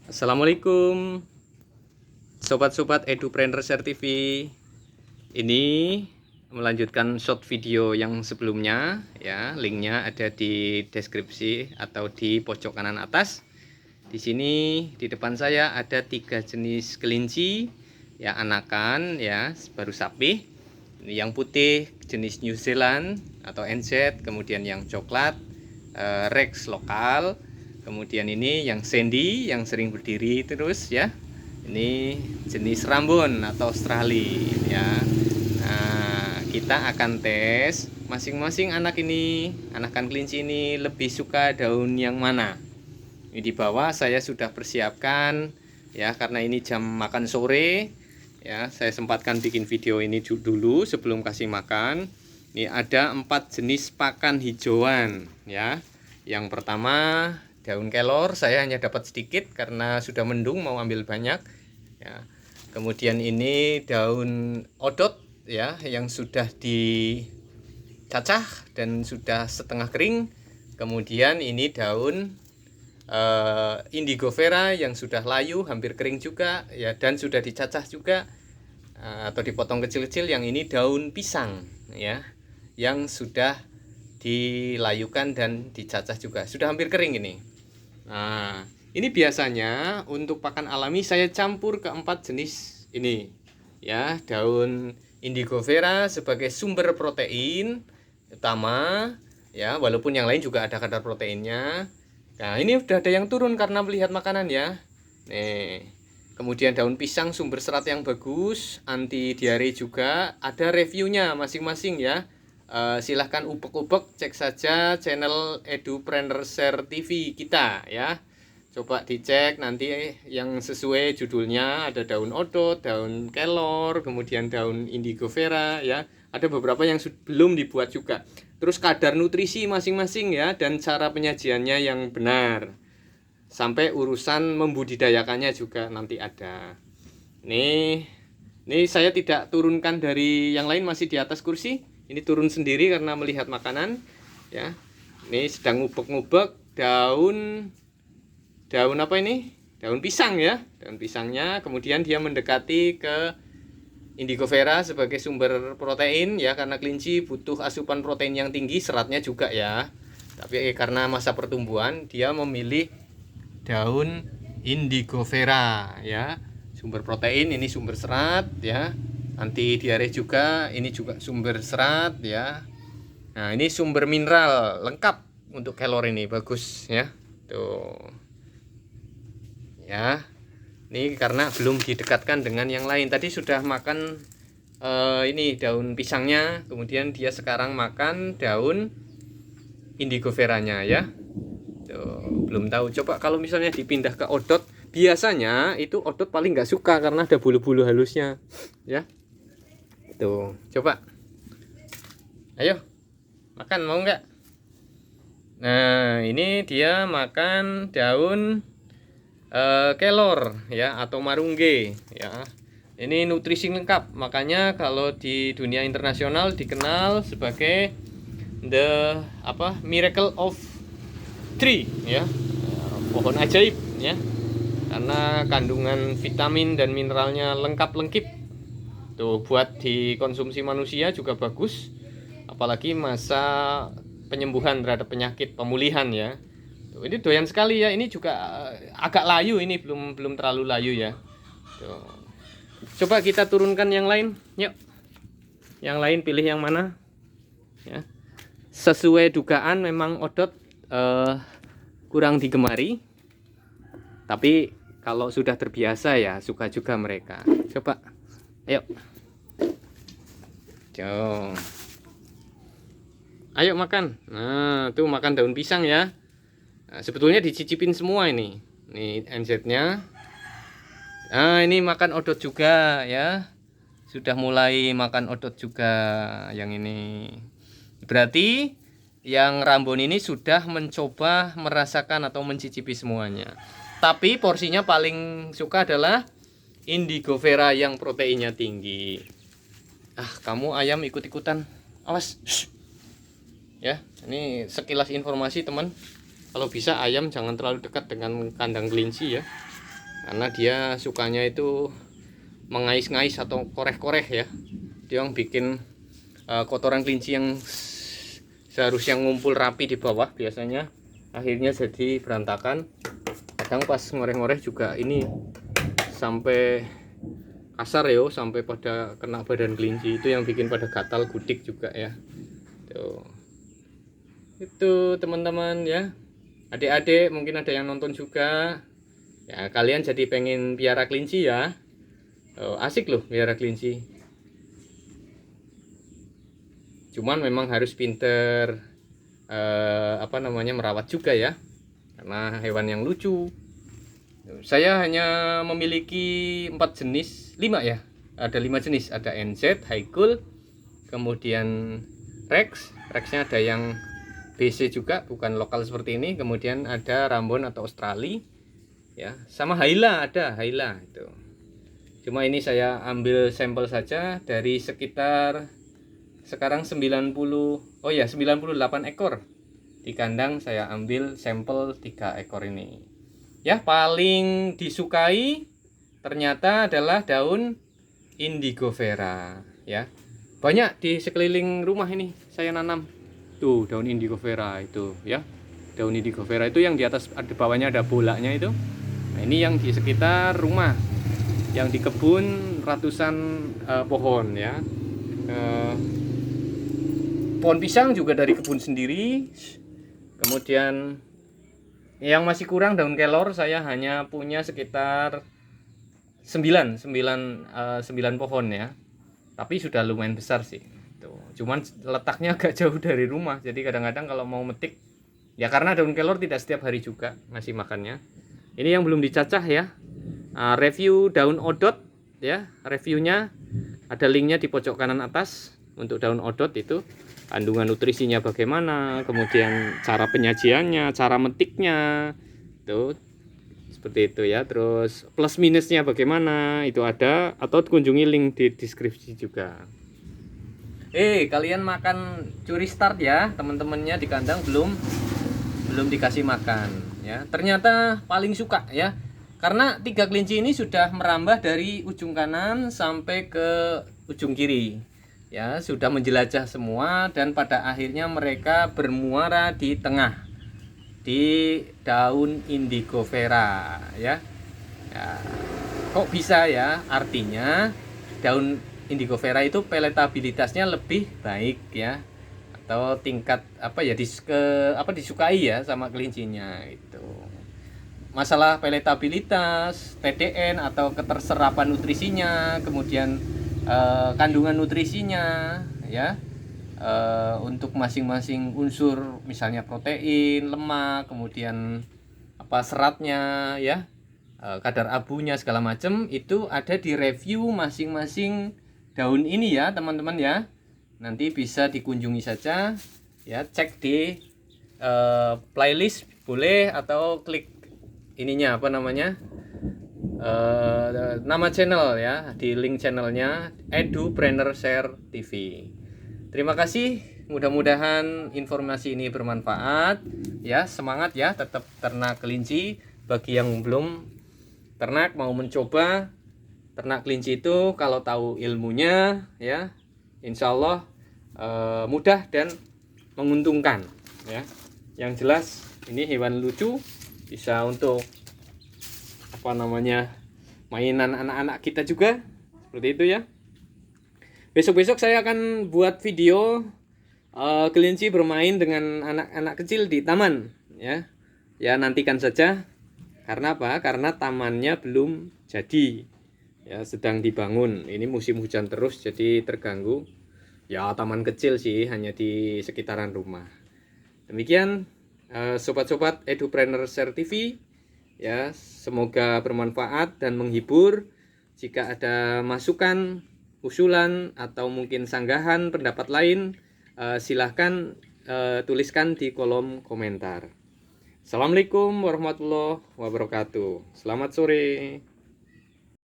Assalamualaikum sobat-sobat Edupreneur TV. Ini melanjutkan short video yang sebelumnya ya, linknya ada di deskripsi atau di pojok kanan atas. Di sini di depan saya ada 3 jenis kelinci ya, anakan ya, baru sapi. Ini yang putih jenis New Zealand atau NZ, kemudian yang coklat Rex lokal. Kemudian ini yang Sandy yang sering berdiri terus ya. Ini jenis Rambon atau Australia ya. Nah, kita akan tes masing-masing anak ini, anakan kelinci ini lebih suka daun yang mana. Ini di bawah saya sudah persiapkan ya, karena ini jam makan sore ya. Saya sempatkan bikin video ini dulu sebelum kasih makan. Ini ada 4 jenis pakan hijauan ya. Yang pertama daun kelor, saya hanya dapat sedikit karena sudah mendung, mau ambil banyak ya. Kemudian ini daun odot ya, yang sudah dicacah dan sudah setengah kering. Kemudian ini daun indigo vera yang sudah layu, hampir kering juga ya, dan sudah dicacah juga atau dipotong kecil-kecil. Yang ini daun pisang ya, yang sudah dilayukan dan dicacah juga, sudah hampir kering ini. Nah, ini biasanya untuk pakan alami saya campur ke 4 jenis ini ya. Daun indigo vera sebagai sumber protein utama ya, walaupun yang lain juga ada kadar proteinnya. Nah, ini udah ada yang turun karena melihat makanan ya. Nih, kemudian daun pisang sumber serat yang bagus, anti diare juga, ada reviewnya masing-masing ya. Silahkan ubek-ubek, cek saja channel Edupreneur TV kita ya. Coba dicek nanti yang sesuai judulnya, ada daun odot, daun kelor, kemudian daun indigo vera ya. Ada beberapa yang belum dibuat juga. Terus kadar nutrisi masing-masing ya, dan cara penyajiannya yang benar. Sampai urusan membudidayakannya juga nanti ada. Nih saya tidak turunkan dari yang lain, masih di atas kursi. Ini turun sendiri karena melihat makanan ya. Ini sedang ngubek-ngubek daun apa ini? Daun pisang ya, daun pisangnya. Kemudian dia mendekati ke indigo vera sebagai sumber protein ya, karena kelinci butuh asupan protein yang tinggi, seratnya juga ya. Tapi karena masa pertumbuhan dia memilih daun indigo vera ya, sumber protein, ini sumber serat ya. Anti diare juga, ini juga sumber serat ya. Nah, ini sumber mineral lengkap untuk kelor, ini bagus ya. Tuh. Ya. Ini karena belum didekatkan dengan yang lain. Tadi sudah makan ini daun pisangnya, kemudian dia sekarang makan daun indigo veranya ya. Tuh, belum tahu. Coba kalau misalnya dipindah ke odot, biasanya itu odot paling nggak suka karena ada bulu-bulu halusnya ya. Tuh, coba. Ayo, makan mau nggak? Nah, ini dia makan daun kelor ya, atau marungge ya. Ini nutrisi lengkap, makanya kalau di dunia internasional dikenal sebagai the miracle of tree ya, pohon ajaib ya, karena kandungan vitamin dan mineralnya lengkap-lengkip. Tuh, buat dikonsumsi manusia juga bagus, apalagi masa penyembuhan terhadap penyakit, pemulihan ya. Tuh, ini doyan sekali ya. Ini juga agak layu, ini belum terlalu layu ya. Tuh. Coba kita turunkan yang lain, yuk. Yang lain pilih yang mana? Ya. Sesuai dugaan memang odot kurang digemari. Tapi kalau sudah terbiasa ya suka juga mereka. Coba. Ayo. Ayo makan. Nah, tuh makan daun pisang ya. Nah, sebetulnya dicicipin semua ini. Nih NZ-nya. Nah, ini makan odot juga ya. Sudah mulai makan odot juga yang ini. Berarti yang Rambon ini sudah mencoba merasakan atau mencicipi semuanya. Tapi porsinya paling suka adalah indigo vera yang proteinnya tinggi. Kamu ayam ikut-ikutan, awas. Ya, ini sekilas informasi teman. Kalau bisa ayam jangan terlalu dekat dengan kandang kelinci ya. karena dia sukanya itu mengais-ngais atau koreh-koreh ya. Dia yang bikin kotoran kelinci yang seharusnya ngumpul rapi di bawah biasanya akhirnya jadi berantakan. Kadang pas ngoreh-ngoreh juga ini sampai kasar ya, sampai pada kena badan kelinci, itu yang bikin pada gatal gudik juga ya. Tuh. Itu teman-teman ya. Adik-adik mungkin ada yang nonton juga. Ya, kalian jadi pengen piara kelinci ya. Asik loh piara kelinci. Cuman memang harus pinter merawat juga ya. Karena hewan yang lucu. Saya hanya memiliki 4 jenis, 5 ya. Ada 5 jenis, ada NZ, Haikul, kemudian Rex. Rexnya ada yang BC juga, bukan lokal seperti ini. Kemudian ada Rambon atau Australia, ya. Sama Haila, ada Haila itu. Cuma ini saya ambil sampel saja dari sekitar sekarang 98 ekor. Di kandang saya ambil sampel 3 ekor ini. Ya, paling disukai ternyata adalah daun indigo vera ya. Banyak di sekeliling rumah ini saya nanam. Tuh, daun indigo vera itu ya. Daun indigo vera itu yang di atas, di bawahnya ada bolanya itu. Nah, ini yang di sekitar rumah. Yang di kebun ratusan pohon ya. Pohon pisang juga dari kebun sendiri. Kemudian yang masih kurang daun kelor, saya hanya punya sekitar 9 pohon ya. Tapi sudah lumayan besar sih. Tuh. Cuman letaknya agak jauh dari rumah. Jadi kadang-kadang kalau mau metik, ya karena daun kelor tidak setiap hari juga ngasih makannya. Ini yang belum dicacah ya. Review daun odot ya. Reviewnya ada linknya di pojok kanan atas untuk daun odot itu. Kandungan nutrisinya bagaimana, kemudian cara penyajiannya, cara metiknya, tuh seperti itu ya. Terus plus minusnya bagaimana itu ada, atau kunjungi link di deskripsi juga. Kalian makan curi start ya, teman-temannya di kandang belum dikasih makan ya. Ternyata paling suka ya, karena 3 kelinci ini sudah merambah dari ujung kanan sampai ke ujung kiri. Ya, sudah menjelajah semua dan pada akhirnya mereka bermuara di tengah di daun indigo vera ya. Kok bisa ya? Artinya daun indigo vera itu peletabilitasnya lebih baik ya, atau tingkat disukai ya sama kelincinya itu. Masalah peletabilitas, TDN atau keterserapan nutrisinya, kemudian kandungan nutrisinya ya, untuk masing-masing unsur, misalnya protein, lemak, kemudian seratnya ya, kadar abunya segala macam itu ada di review masing-masing daun ini ya teman-teman ya. Nanti bisa dikunjungi saja ya, cek di playlist boleh, atau klik ininya nama channel ya, di link channelnya Edupreneur Share TV. Terima kasih, mudah-mudahan informasi ini bermanfaat ya. Semangat ya, tetap ternak kelinci. Bagi yang belum ternak, mau mencoba ternak kelinci itu, kalau tahu ilmunya ya, insya Allah mudah dan menguntungkan ya. Yang jelas ini hewan lucu, bisa untuk mainan anak-anak kita juga, seperti itu ya. Besok-besok saya akan buat video kelinci bermain dengan anak-anak kecil di taman ya. Ya, nantikan saja. Karena apa? Karena tamannya belum jadi ya, sedang dibangun. Ini musim hujan terus jadi terganggu ya. Taman kecil sih, hanya di sekitaran rumah. Demikian sobat-sobat Edupreneur Share TV ya, semoga bermanfaat dan menghibur. Jika ada masukan, usulan, atau mungkin sanggahan pendapat lain, silahkan tuliskan di kolom komentar. Assalamualaikum warahmatullahi wabarakatuh. Selamat sore.